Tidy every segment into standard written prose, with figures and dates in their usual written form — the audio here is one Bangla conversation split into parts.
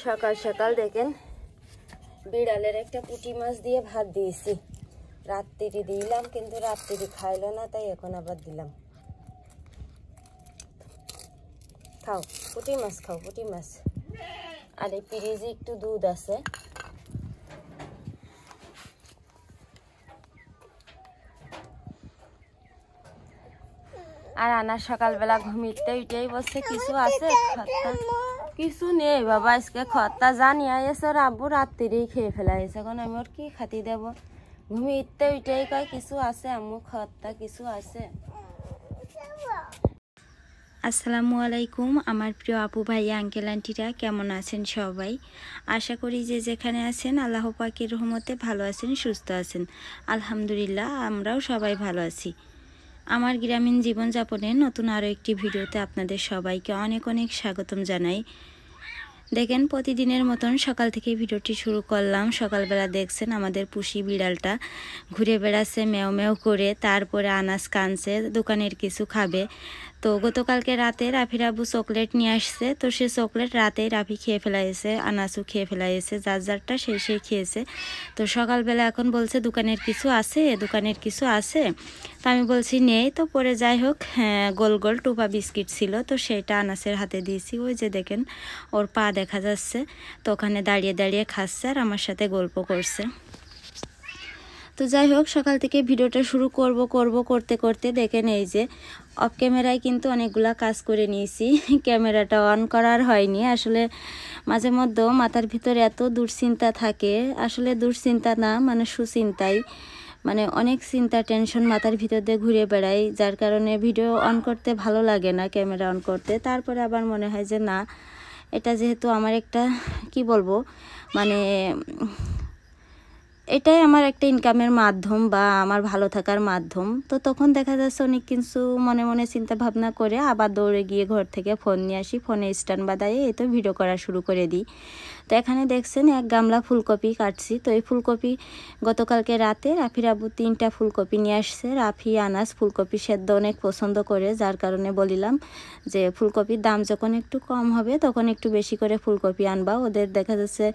সকাল সকাল দেখেন বিড়ালের একটা পুঁটি মাছ দিয়ে ভাত দিয়েছি। রাত্রিরে দিলাম কিন্তু রাত্রিরে খাইলো না, তাই এখন আবার দিলাম। খাও পুঁটি মাছ, খাও পুঁটি মাছ। আর এই ফ্রিজে একটু দুধ আছে, আর আনার সকালবেলা ঘুমিতে উঠেই বসছে কিছু আছে খত্তা, কিছু নেই বাবা। আজকে খত্তা জানি আইসে আব্বু রাত্রিরেই খেয়ে ফেলা হয়েছে। এখন আমি ওর কি খাতি দেব? ঘুমিতে উঠেই কয় কিছু আছে আম্মু, খত্তা কিছু আছে। আসসালামু আলাইকুম আমার প্রিয় আপু ভাই আঙ্কেল আন্টিরা, কেমন আছেন সবাই? আশা করি যে যেখানে আছেন আল্লাহ পাকের রহমতে ভালো আছেন, সুস্থ আছেন। আলহামদুলিল্লাহ আমরাও সবাই ভালো আছি। আমার গ্রামীণ জীবনযাপনের নতুন আরও একটি ভিডিওতে আপনাদের সবাইকে অনেক অনেক স্বাগতম জানাই। দেখেন প্রতিদিনের মতন সকাল থেকে ভিডিওটি শুরু করলাম। সকালবেলা দেখছেন আমাদের পুষি বিড়ালটা ঘুরে বেড়াচ্ছে ম্যাও ম্যাও করে। তারপরে আনাস কানছে, দোকানের কিছু খাবে। তো গতকালকে রাতে রাফির আব্বু চকলেট নিয়ে আসছে, তো সে চকলেট রাতেই রাফি খেয়ে ফেলাইছে, আনাসও খেয়ে ফেলাইছে, যার যারটা সেই খেয়েছে। তো সকালবেলা এখন বলছে দোকানের কিছু আছে, দোকানের কিছু আছে। তো আমি বলছি নেই। তো পরে যাই হোক, গোল গোল টুপা বিস্কিট ছিল, তো সেটা আনাসের হাতে দিয়েছি। ওই যে দেখেন ওর পা দেখা যাচ্ছে, তো ওখানে দাঁড়িয়ে দাঁড়িয়ে খাচ্ছে আর আমার সাথে গল্প করছে। তো যাই হোক, সকাল থেকে ভিডিওটা শুরু করতে করতে দেখেন এই যে অফ ক্যামেরায় কিন্তু অনেকগুলা কাজ করে নিয়েছি। ক্যামেরাটা অন করার হয়নি। আসলে মাঝে মধ্যে মাথার ভিতরে এত দুশ্চিন্তা থাকে, আসলে দুশ্চিন্তা না মানে সুচিন্তাই, মানে অনেক চিন্তা টেনশন মাথার ভিতর দিয়ে ঘুরে বেড়াই, যার কারণে ভিডিও অন করতে ভালো লাগে না, ক্যামেরা অন করতে। তারপরে আবার মনে হয় যে না, এটা যেহেতু আমার একটা কি বলবো মানে এটাই আমার একটা ইনকামের মাধ্যম বা আমার ভালো থাকার মাধ্যম। তো তখন দেখা যাচ্ছে অনেক কিছু মনে মনে চিন্তা ভাবনা করে আবার দৌড়ে গিয়ে ঘর থেকে ফোন নিয়ে আসি, ফোনে স্ট্যান্ড বাঁধাই এই তো ভিডিও করা শুরু করে দিই। তো এখানে দেখছেন এক গামলা ফুলকপি কাটছি। তো এই ফুলকপি গতকালকে রাতে রাফির আব্বু 3টা ফুলকপি নিয়ে আসছে। রাফি আনাস ফুলকপি সেদ্ধ অনেক পছন্দ করে, যার কারণে বলিলাম যে ফুলকপির দাম যখন একটু কম হবে তখন একটু বেশি করে ফুলকপি আনবা। ওদের দেখা যাচ্ছে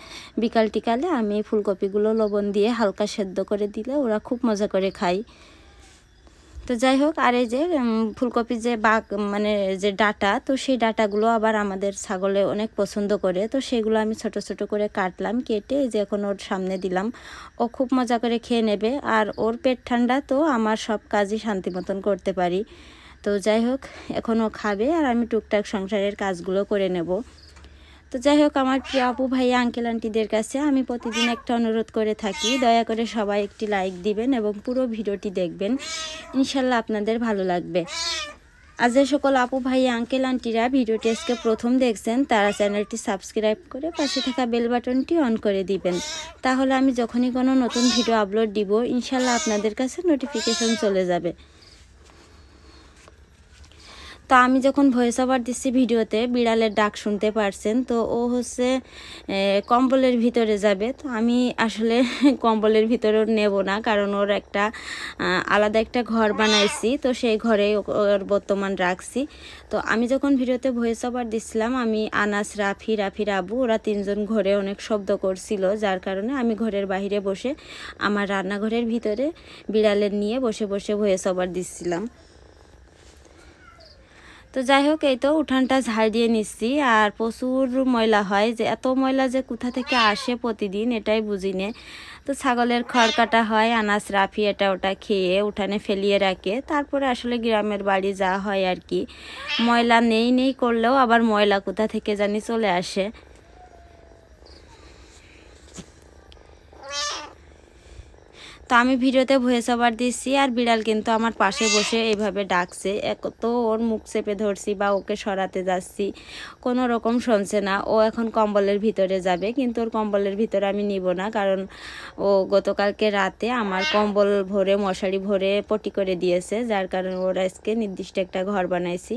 বিকাল টিকালে আমি ফুলকপিগুলো লবণ দিয়ে হালকা সেদ্ধ করে দিলে ওরা খুব মজা করে খায়। তো যাই হোক, আর এই যে ফুলকপির যে মানে যে ডাটা, তো সেই ডাটাগুলো আবার আমাদের ছাগলে অনেক পছন্দ করে। তো সেগুলো আমি ছোট ছোট করে কাটলাম, কেটে এই যে এখন ওর সামনে দিলাম। ও খুব মজা করে খেয়ে নেবে, আর ওর পেট ঠান্ডা, তো আমার সব কাজই শান্তি মতন করতে পারি। তো যাই হোক, এখন ও খাবে আর আমি টুকটাক সংসারের কাজগুলো করে নেব। তো যাই হোক, আমার প্রিয় আপু ভাই আঙ্কেল আন্টিদের কাছে আমি প্রতিদিন একটা অনুরোধ করে থাকি, দয়া করে সবাই একটি লাইক দিবেন এবং পুরো ভিডিওটি দেখবেন, ইনশাল্লাহ আপনাদের ভালো লাগবে। আর যে সকল আপু ভাই আঙ্কেল আন্টিরা ভিডিওটি আজকে প্রথম দেখছেন, তারা চ্যানেলটি সাবস্ক্রাইব করে পাশে থাকা বেল বাটনটি অন করে দিবেন, তাহলে আমি যখনই কোনো নতুন ভিডিও আপলোড দিব ইনশাল্লাহ আপনাদের কাছে নোটিফিকেশন চলে যাবে। তো আমি যখন ভয়েস ওভার দিচ্ছি ভিডিওতে, বিড়ালের ডাক শুনতে পারছেন। তো ও হচ্ছে কম্বলের ভিতরে যাবে। তো আমি আসলে কম্বলের ভিতরে নেব না, কারণ ওর একটা আলাদা একটা ঘর বানাইছি, তো সেই ঘরে ওর বর্তমান রাখছি। তো আমি যখন ভিডিওতে ভয়েস ওভার দিচ্ছিলাম, আমি আনাস, রাফির আব্বু ওরা 3জন ঘরে অনেক শব্দ করছিল, যার কারণে আমি ঘরের বাইরে বসে আমার রান্নাঘরের ভিতরে বিড়ালের নিয়ে বসে বসে ভয়েস ওভার দিচ্ছিলাম। তো যাই হোক, এই তো উঠানটা ঝাড় দিয়ে নিচ্ছি, আর প্রচুর ময়লা হয়, যে এত ময়লা যে কোথা থেকে আসে প্রতিদিন এটাই বুঝি না। তো ছাগলের খড় কাটা হয়, আনাস রাফি এটা ওটা খেয়ে উঠানে ফেলিয়ে রাখে। তারপরে আসলে গ্রামের বাড়ি যা হয় আর কি, ময়লা নেই করলেও আবার ময়লা কোথা থেকে জানি চলে আসে। তো আমি ভিডিওতে ভয়েস ওভার দিচ্ছি, আর বিড়াল কিন্তু আমার পাশে বসে এইভাবে ডাকছে। তো ওর মুখ চেপে ধরছি বা ওকে সরাতে যাচ্ছি, কোনো রকম শুনছে না। ও এখন কম্বলের ভিতরে যাবে, কিন্তু ওর কম্বলের ভিতরে আমি নিব না, কারণ ও গতকালকে রাতে আমার কম্বল ভরে মশারি ভরে পটি করে দিয়েছে, যার কারণে ওর আজকে নির্দিষ্ট একটা ঘর বানাইছি।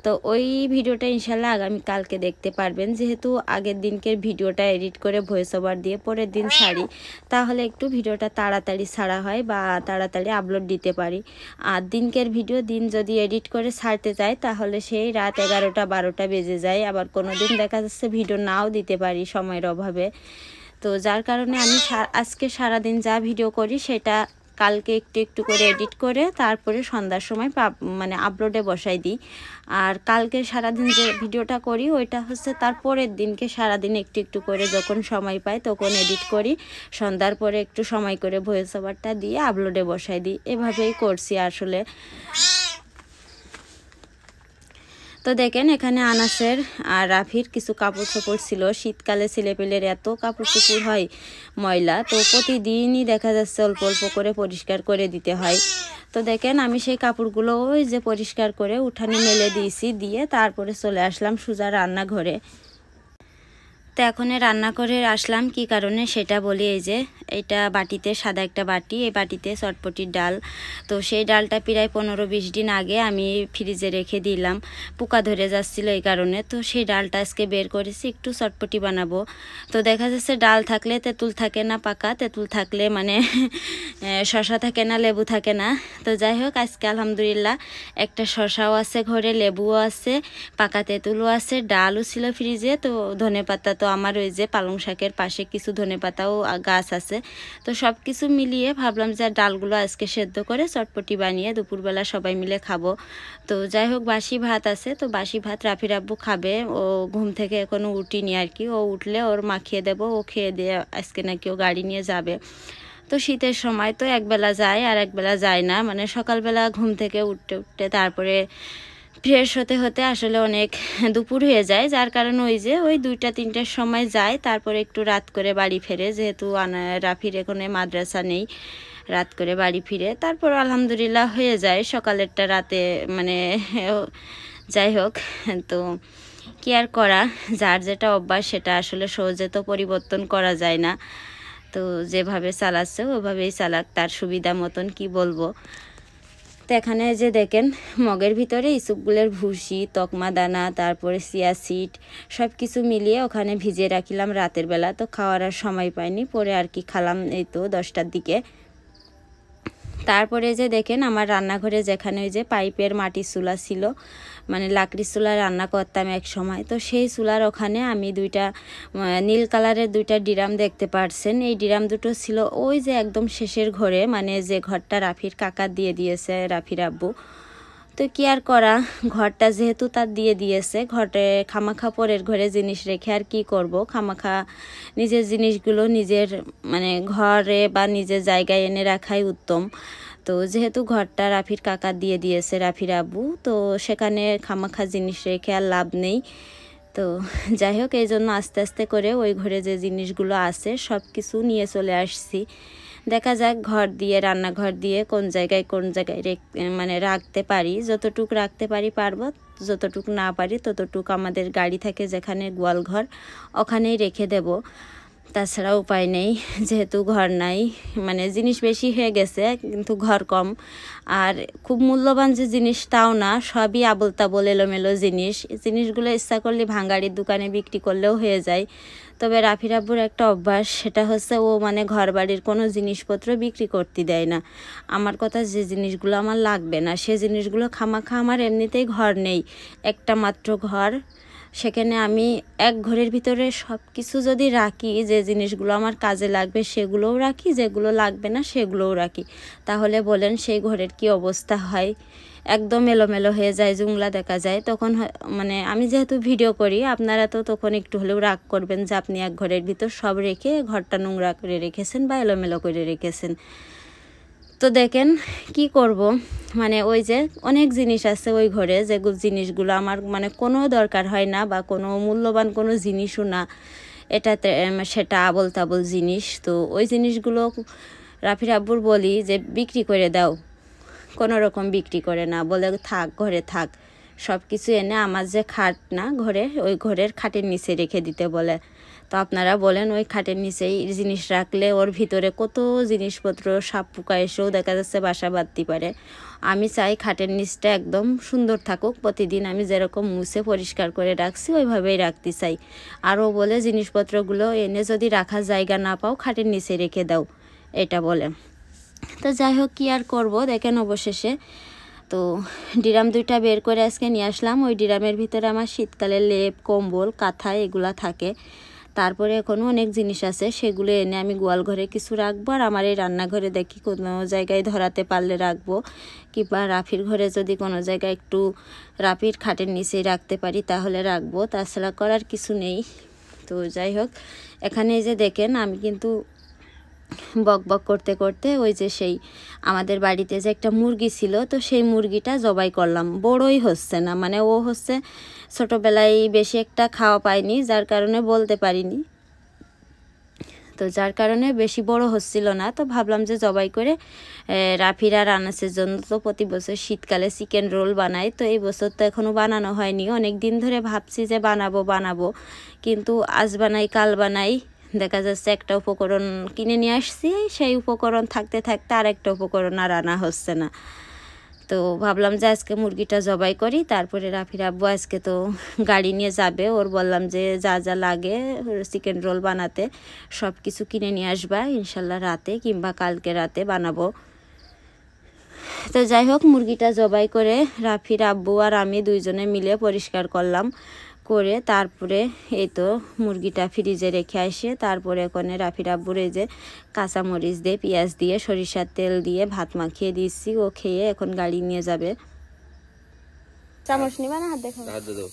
তো ওই ভিডিওটা ইনশাল্লাহ আগামীকালকে দেখতে পারবেন, যেহেতু আগের দিনকের ভিডিওটা এডিট করে ভয়েস ওভার দিয়ে পরের দিন ছাড়ি, তাহলে একটু ভিডিওটা তাড়াতাড়ি ছাড়া হয় বা তাড়াতাড়ি আপলোড দিতে পারি। আর দিনকের ভিডিও দিন যদি এডিট করে ছাড়তে যাই তাহলে সেই রাত 11টা 12টা বেজে যায়। আবার কোনো দিন দেখা যাচ্ছে ভিডিও নাও দিতে পারি সময়ের অভাবে। তো যার কারণে আমি আজকে সারাদিন যা ভিডিও করি সেটা কালকে একটু একটু করে এডিট করে তারপরে সন্ধ্যার সময় মানে আপলোডে বসাই দিই। আর কালকে সারাদিন যে ভিডিওটা করি ওইটা হচ্ছে তার পরের দিনকে সারাদিন একটু একটু করে যখন সময় পাই তখন এডিট করি, সন্ধ্যার পরে একটু সময় করে ভয়েস ওভারটা দিয়ে আপলোডে বসাই দিই। এভাবেই করছি আসলে। তো দেখেন এখানে আনাসের আর রাফির কিছু কাপড় চোপড় ছিল। শীতকালে ছেলেপেলের এত কাপড় চোপড় হয় ময়লা, তো প্রতিদিনই দেখা যাচ্ছে অল্প অল্প করে পরিষ্কার করে দিতে হয়। তো দেখেন আমি সেই কাপড়গুলো ওই যে পরিষ্কার করে উঠানে মেলে দিয়েছি, দিয়ে তারপরে চলে আসলাম সোজা রান্নাঘরে। তো এখন রান্না করে আসলাম কি কারণে সেটা বলি। এই যে এটা বাটিতে, সাদা একটা বাটি, এই বাটিতে চটপটির ডাল। তো সেই ডালটা প্রায় 15-20 দিন আগে আমি ফ্রিজে রেখে দিলাম, পোকা ধরে যাচ্ছিল এই কারণে। তো সেই ডালটা আজকে বের করেছি, একটু চটপটি বানাবো। তো দেখা যাচ্ছে ডাল থাকলে তেঁতুল থাকে না পাকা, তেঁতুল থাকলে মানে শশা থাকে না, লেবু থাকে না। তো যাই হোক আজকে আলহামদুলিল্লাহ একটা শশাও আছে ঘরে, লেবুও আছে, পাকা তেঁতুলও আছে, ডালও ছিল ফ্রিজে। তো ধনেপাতা, তো আমার ওই যে পালং শাকের পাশে কিছু ধনেপাতাও গাছ আছে। তো সব কিছু মিলিয়ে ভাবলাম যে ডালগুলো আজকে সেদ্ধ করে চটপটি বানিয়ে দুপুরবেলা সবাই মিলে খাবো। তো যাই হোক বাসি ভাত আছে, তো বাসি ভাত রাফির আব্বু খাবে। ও ঘুম থেকে এখনও উঠিনি আর কি, ও উঠলে ওর মাখিয়ে দেবো, ও খেয়ে দিয়ে আজকে নাকি ও গাড়ি নিয়ে যাবে। তো শীতের সময় তো একবেলা যায় আর একবেলা যায় না, মানে সকালবেলা ঘুম থেকে উঠতে উঠতে তারপরে ফ্রেশ হতে হতে আসলে অনেক দুপুর হয়ে যায়। যার কারণে ওই যে ওই 2টা-3টার সময় যায়, তারপরে একটু রাত করে বাড়ি ফেরে, যেহেতু রাফির এখানে মাদ্রাসা নেই, রাত করে বাড়ি ফিরে। তারপর আলহামদুলিল্লাহ হয়ে যায় সকালেরটা রাতে, মানে যাই হোক। তো কি আর করা, যার যেটা অভ্যাস সেটা আসলে সহজে তো পরিবর্তন করা যায় না। তো যেভাবে চালাচ্ছে ওভাবেই চালাক, তার সুবিধা মতন, কি বলবো। তো এখানে যে দেখেন মগের ভিতরে ইসুপগুলের ভুসি, তকমা দানা, তারপরে চিয়া সিড সব কিছু মিলিয়ে ওখানে ভিজিয়ে রাখিলাম রাতের বেলা। তো খাওয়ার আর সময় পাইনি, পরে আর কি খালাম এই তো 10টার দিকে। তারপরে যে দেখেন আমার রান্নাঘরে যেখানে ওই যে পাইপের মাটির চুলা ছিল, মানে লাকড়ির চুলায় রান্না করতাম এক সময়, তো সেই চুলার ওখানে আমি 2টা নীল কালারের 2টা ডিরাম দেখতে পারছেন। এই ডিরাম দুটো ছিল ওই যে একদম শেষের ঘরে, মানে যে ঘরটা রাফির কাকা দিয়ে দিয়েছে রাফির আব্বু। তো কি আর করা, ঘরটা যেহেতু তার দিয়ে দিয়েছে, ঘরে খামাখা পরের ঘরে জিনিস রেখে আর কি করব, খামাখা নিজের জিনিসগুলো নিজের মানে ঘরে বা নিজের জায়গায় এনে রাখাই উত্তম। তো যেহেতু ঘরটা রাফির কাকা দিয়ে দিয়েছে রাফির আব্বু, তো সেখানে খামাখা জিনিস রেখে আর লাভ নেই। তো যাই হোক এই জন্য আস্তে আস্তে করে ওই ঘরে যে জিনিসগুলো আছে সব কিছু নিয়ে চলে আসছি। দেখা যাক ঘর দিয়ে, রান্নাঘর দিয়ে কোন জায়গায় মানে রাখতে পারি, যতটুক রাখতে পারি পারবো, যতটুক না পারি ততটুক আমাদের গাড়ি থাকে যেখানে গোয়াল ঘর, ওখানেই রেখে দেব। তাছাড়া উপায় নেই, যেহেতু ঘর নাই, মানে জিনিস বেশি হয়ে গেছে কিন্তু ঘর কম। আর খুব মূল্যবান যে জিনিস তাও না, সবই আবল তাবল এলোমেলো জিনিসগুলো ইচ্ছা করলে ভাঙ্গাড়ির দোকানে বিক্রি করলেও হয়ে যায়। তবে রাফির আব্বুর একটা অভ্যাস, সেটা হচ্ছে ও মানে ঘর বাড়ির কোনো জিনিসপত্র বিক্রি করতে দেয় না। আমার কথা, যে জিনিসগুলো আমার লাগবে না সে জিনিসগুলো খামাখা, আমার এমনিতেই ঘর নেই, একটা মাত্র ঘর, সেখানে আমি এক ঘরের ভিতরে সব কিছু যদি রাখি, যে জিনিসগুলো আমার কাজে লাগবে সেগুলোও রাখি, যেগুলো লাগবে না সেগুলোও রাখি, তাহলে বলেন সেই ঘরের কি অবস্থা হয়। একদম এলোমেলো হয়ে যায়, জুংলা দেখা যায়। তখন মানে আমি যেহেতু ভিডিও করি, আপনারা তো তখন একটু হলেও রাগ করবেন যে আপনি এক ঘরের ভিতর সব রেখে ঘরটা নোংরা করে রেখেছেন বা এলোমেলো করে রেখেছেন। তো দেখেন কি করব, মানে ওই যে অনেক জিনিস আছে ওই ঘরে, যে জিনিসগুলো আমার মানে কোনো দরকার হয় না বা কোনো মূল্যবান কোনো জিনিসও না, এটাতে সেটা আবল তাবল জিনিস। তো ওই জিনিসগুলো রাফির আব্বুর বলি যে বিক্রি করে দাও, কোনো রকম বিক্রি করে না, বলে থাক ঘরে থাক, সব কিছু এনে আমার যে খাট না ঘরে, ওই ঘরের খাটের নিচে রেখে দিতে বলে। তো আপনারা বলেন ওই খাটের নিচেই জিনিস রাখলে ওর ভিতরে কত জিনিসপত্র, সাপ পোকা এসেও দেখা যাচ্ছে বাসা বাঁধতে পারে। আমি চাই খাটের নিচটা একদম সুন্দর থাকুক, প্রতিদিন আমি যেরকম মুছে পরিষ্কার করে রাখছি ওইভাবেই রাখতে চাই। আরও বলে জিনিসপত্রগুলো এনে যদি রাখার জায়গা না পাও খাটের নিচে রেখে দাও, এটা বলে। তো যাই হোক কি আর করব, দেখেন অবশেষে তো ডিরাম দুইটা বের করে আজকে নিয়ে আসলাম। ওই ডিরামের ভিতরে আমার শীতকালে লেপ কম্বল কাঁথা এগুলা থাকে। তারপরে এখনও অনেক জিনিস আছে, সেগুলো এনে আমি গোয়াল ঘরে কিছু রাখবো, আর আমার এই রান্নাঘরে দেখি কোনো জায়গায় ধরাতে পারলে রাখবো, কিংবা রাফির ঘরে যদি কোনো জায়গায় একটু রাফির খাটের নিচেই রাখতে পারি তাহলে রাখবো, তাছাড়া করার কিছু নেই। তো যাই হোক, এখানে যে দেখেন আমি কিন্তু বক বক করতে করতে ওই যে সেই আমাদের বাড়িতে যে একটা মুরগি ছিল, তো সেই মুরগিটা জবাই করলাম। বড়ই হচ্ছে না, মানে ও হচ্ছে ছোটোবেলায় বেশি একটা খাওয়া পায়নি, যার কারণে বলতে পারিনি, তো যার কারণে বেশি বড় হচ্ছিল না। তো ভাবলাম যে জবাই করে রাফির আর আনাসের জন্য তো প্রতি বছর শীতকালে চিকেন রোল বানাই, তো এই বছর তো এখনও বানানো হয়নি। অনেক দিন ধরে ভাবছি যে বানাবো, কিন্তু আজ বানাই কাল বানাই, দেখা যাচ্ছে একটা উপকরণ কিনে নিয়ে আসছি, সেই উপকরণ থাকতে থাকতে আরেকটা উপকরণ আর আনা হচ্ছে না। তো ভাবলাম যে আজকে মুরগিটা জবাই করি, তারপরে রাফির আব্বু আজকে তো গাড়ি নিয়ে যাবে, ওর বললাম যে যা যা লাগে চিকেন রোল বানাতে সব কিছু কিনে নিয়ে আসবা, ইনশাল্লাহ রাতে কিংবা কালকে রাতে বানাবো। তো যাই হোক, মুরগিটা জবাই করে রাফির আব্বু আর আমি দুইজনে মিলে পরিষ্কার করলাম, করে তারপরে এই তো মুরগিটা ফ্রিজে রেখে আসে, তারপরে ওখানে রাফির আব্বুর এই যে কাঁচামরিচ দিয়ে পেঁয়াজ দিয়ে সরিষার তেল দিয়ে ভাত মাখিয়ে দিচ্ছি, ও খেয়ে এখন গাড়ি নিয়ে যাবে। চামচ নিবা না হাত দেখো? হাত দাও।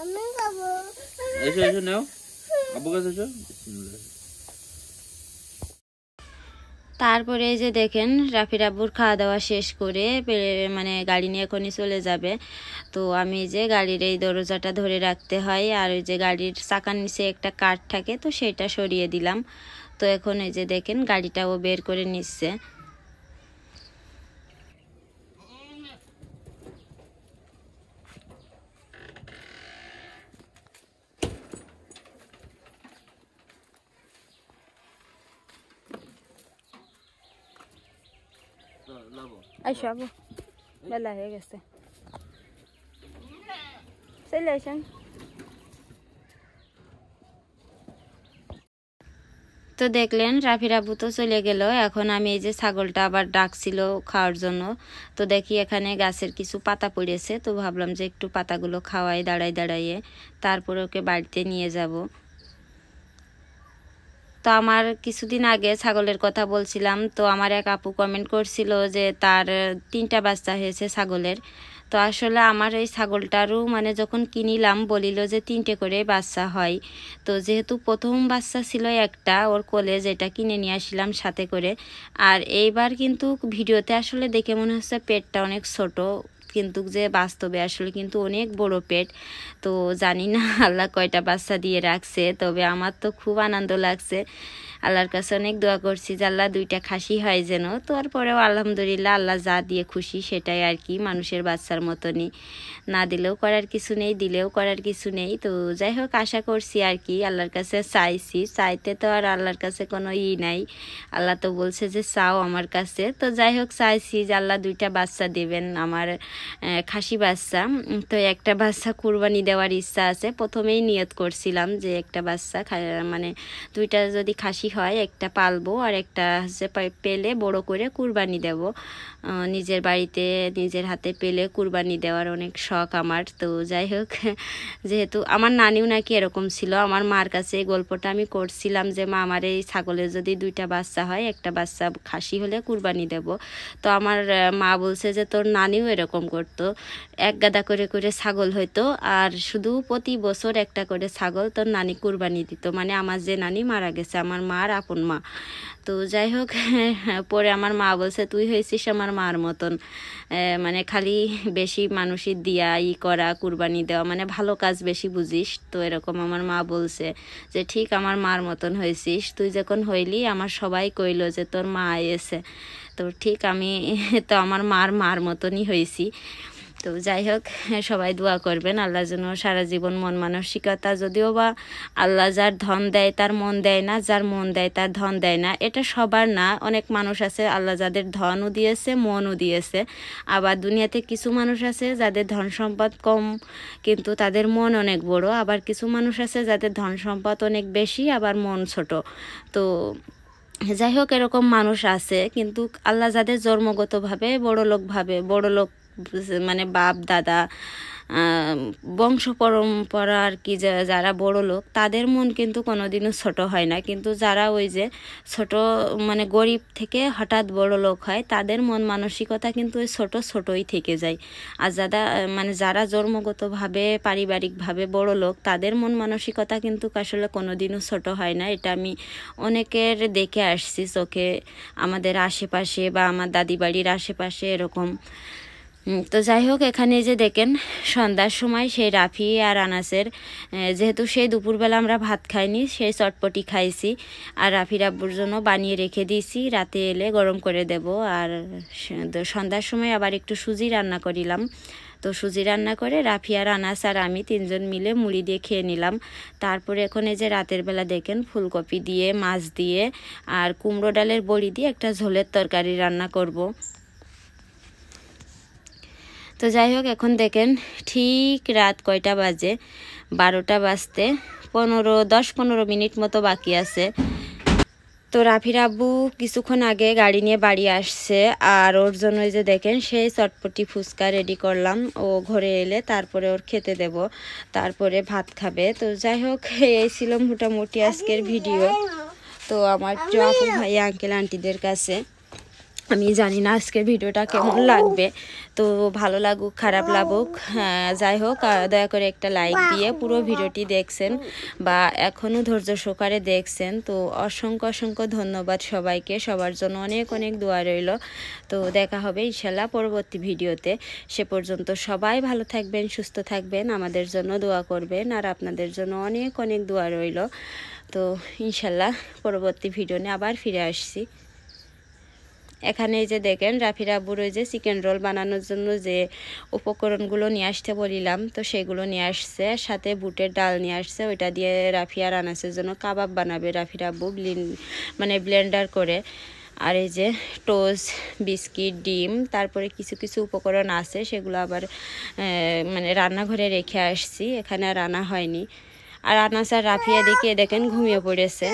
আমি খাবো। এসো এসো নাও, আব্বু কাছে এসো। তারপরে যে দেখেন রাফির আব্বুর খাওয়া দাওয়া শেষ করে মানে গাড়ি নিয়ে এখনই চলে যাবে। তো আমি যে গাড়ির এই দরজাটা ধরে রাখতে হয়, আর ওই যে গাড়ির চাকার নিচে একটা কাঠ থাকে, তো সেটা সরিয়ে দিলাম। তো এখন এই যে দেখেন গাড়িটাও বের করে নিচ্ছে। আইসো আবু, বেলা হয়ে গেছে, চলে আসেন। তো দেখলেন রাফির আব্বু তো চলে গেল। এখন আমি এই যে ছাগলটা আবার ডাকছিল খাওয়ার জন্য, তো দেখি এখানে গাছের কিছু পাতা পড়েছে, তো ভাবলাম যে একটু পাতাগুলো খাওয়াই দাঁড়াইয়ে, তারপরে ওকে বাড়িতে নিয়ে যাব। তো আমার কিছুদিন আগে ছাগলের কথা বলছিলাম, তো আমার এক আপু কমেন্ট করছিল যে তার 3টা বাচ্চা হয়েছে ছাগলের। তো আসলে আমার এই ছাগলটারও মানে যখন কিনিলাম বলিল যে 3টে করে বাচ্চা হয়। তো যেহেতু প্রথম বাচ্চা ছিল একটা ওর কোলে, যেটা কিনে নিয়ে আসলাম সাথে করে, আর এইবার কিন্তু ভিডিওতে আসলে দেখে মনে হচ্ছে পেটটা অনেক ছোট, কিন্তু যে বাস্তবে আসলে কিন্তু অনেক বড় পেট। তো জানি না আল্লাহ কয়টা বাচ্চা দিয়ে রাখছে, তবে আমার তো খুব আনন্দ লাগছে। আল্লাহর কাছে অনেক দোয়া করছি যে আল্লাহ 2টা খাসি হয় যেন। তো তারপরেও আলহামদুলিল্লাহ আল্লাহ যা দিয়ে খুশি সেটাই আর কি, মানুষের বাচ্চার মতনই, না দিলেও করার কিছু নেই, দিলেও করার কিছু নেই। তো যাই হোক, আশা করছি আর কি, আল্লাহর কাছে চাইতে তো আর আল্লাহর কাছে কোনো নাই, আল্লাহ তো বলছে যে চাও আমার কাছে। তো যাই হোক, চাইছি যে আল্লাহ 2টা বাচ্চা দেবেন আমার, খাসি বাচ্চা। তো একটা বাচ্চা কুরবানি দেওয়ার ইচ্ছা আছে, প্রথমেই নিয়ত করছিলাম যে একটা বাচ্চা মানে 2টা যদি খাসি হয় একটা পালবো, আর একটা হচ্ছে পেলে বড় করে কুরবানি দেব। নিজের বাড়িতে নিজের হাতে পেলে কুরবানি দেওয়ার অনেক শখ আমার। তো যাই হোক, যেহেতু আমার নানিও নাকি এরকম ছিল, আমার মার কাছে এই গল্পটা আমি করছিলাম যে মা, আমার এই ছাগলের যদি 2টা বাচ্চা হয় একটা বাচ্চা খাসি হলে কুরবানি দেব। তো আমার মা বলছে যে তোর নানিও এরকম করতো, 1 গাদা করে করে ছাগল হইতো, আর শুধু প্রতি বছর একটা করে ছাগল তোর নানি কুরবানি দিত, মানে আমার যে নানি মারা গেছে, আমার মার আপন মা। তো যাই হোক, পরে আমার মা বলছে তুই হয়েছিস আমার মার মতন, মানে খালি বেশি মানুষের দিয়া করা কুরবানি দেওয়া, মানে ভালো কাজ বেশি বুঝিস। তো এরকম আমার মা বলছে যে ঠিক আমার মার মতন হয়েছিস, তুই যখন হইলি আমার সবাই কইল যে তোর মা এসে। তো ঠিক আমি তো আমার মার মতনই হয়েছি। তো তো যাই হোক, সবাই দোয়া করবেন আল্লাহ যেন সারা জীবন মন মানসিকতা, যদিও বা আল্লাহ যার ধন দেয় তার মন দেয় না, যার মন দেয় তার ধন দেয় না, এটা সবার না। অনেক মানুষ আছে আল্লাহ যাদের ধনও দিয়েছে মনও দিয়েছে, আবার দুনিয়াতে কিছু মানুষ আছে যাদের ধন সম্পদ কম কিন্তু তাদের মন অনেক বড়, আবার কিছু মানুষ আছে যাদের ধন সম্পদ অনেক বেশি আবার মন ছোট। তো যাই হোক, এরকম মানুষ আছে, কিন্তু আল্লাহ যাদের জন্মগতভাবে বড় লোক মানে বাপ দাদা বংশ পরম্পরা আর কি, যারা বড় লোক তাদের মন কিন্তু কোনোদিনও ছোট হয় না। কিন্তু যারা ওই যে ছোট মানে গরিব থেকে হঠাৎ বড় লোক হয় তাদের মন মানসিকতা কিন্তু ওই ছোটই থেকে যায়। আর যারা জন্মগতভাবে পারিবারিকভাবে বড় লোক তাদের মন মানসিকতা কিন্তু আসলে কোনোদিনও ছোট হয় না। এটা আমি অনেকের দেখে আসছি চোখে, আমাদের আশেপাশে বা আমার দাদি বাড়ির আশেপাশে এরকম। তো যাই হোক, এখানে যে দেখেন সন্ধ্যার সময় সেই রাফি আর আনাসের, যেহেতু সেই দুপুরবেলা আমরা ভাত খাইনি, সেই চটপটি খাইছি আর রাফির আব্বুর জন্য বানিয়ে রেখে দিয়েছি, রাতে এলে গরম করে দেব। আর সন্ধ্যার সময় আবার একটু সুজি রান্না করিলাম। তো সুজি রান্না করে রাফি আর আনাস আর আমি তিনজন মিলে মুড়ি দিয়ে খেয়ে নিলাম। তারপরে এখন এই যে রাতের বেলা দেখেন ফুলকপি দিয়ে, মাছ দিয়ে আর কুমড়ো ডালের বড়ি দিয়ে একটা ঝোলের তরকারি রান্না করব। তো যাই হোক, এখন দেখেন ঠিক রাত কয়টা বাজে, 12টা বাজতে 10-15 মিনিট মতো বাকি আছে। তো রাফির আব্বু কিছুক্ষণ আগে গাড়ি নিয়ে বাড়ি আসছে, আর ওর জন্য যে দেখেন সেই চটপটি ফুচকা রেডি করলাম। ও ঘরে এলে তারপরে ওর খেতে দেব, তারপরে ভাত খাবে। তো যাই হোক, এই ছিল মোটামুটি আজকের ভিডিও। তো আমার আপু ভাই আঙ্কেল আন্টিদের কাছে আমি জানি না আজকের ভিডিওটা কেমন লাগবে, তো ভালো লাগুক খারাপ লাগুক, যাই হোক দয়া করে একটা লাইক দিয়ে পুরো ভিডিওটি দেখছেন বা এখনও ধৈর্য সহকারে দেখছেন, তো অসংখ্য ধন্যবাদ সবাইকে। সবার জন্য অনেক দোয়া রইল। তো দেখা হবে ইনশাল্লাহ পরবর্তী ভিডিওতে। সে পর্যন্ত সবাই ভালো থাকবেন, সুস্থ থাকবেন, আমাদের জন্য দোয়া করবেন, আর আপনাদের জন্য অনেক দোয়া রইল। তো ইনশাল্লাহ পরবর্তী ভিডিও নিয়ে আবার ফিরে আসছি। এখানে এই যে দেখেন রাফির আব্বুর ওই যে চিকেন রোল বানানোর জন্য যে উপকরণগুলো নিয়ে আসতে বলিলাম, তো সেগুলো নিয়ে আসছে, সাথে বুটের ডাল নিয়ে আসছে। ওইটা দিয়ে রাফি আর আনাসের জন্য কাবাব বানাবে রাফির আব্বু ব্লেন্ডার করে। আর এই যে টোস্ট, বিস্কিট, ডিম, তারপরে কিছু উপকরণ আছে, সেগুলো আবার মানে রান্নাঘরে রেখে আসছি, এখানে আর রান্না হয়নি। আর আনাস আর রাফিয়া দেখে দেখেন ঘুমিয়ে পড়েছে।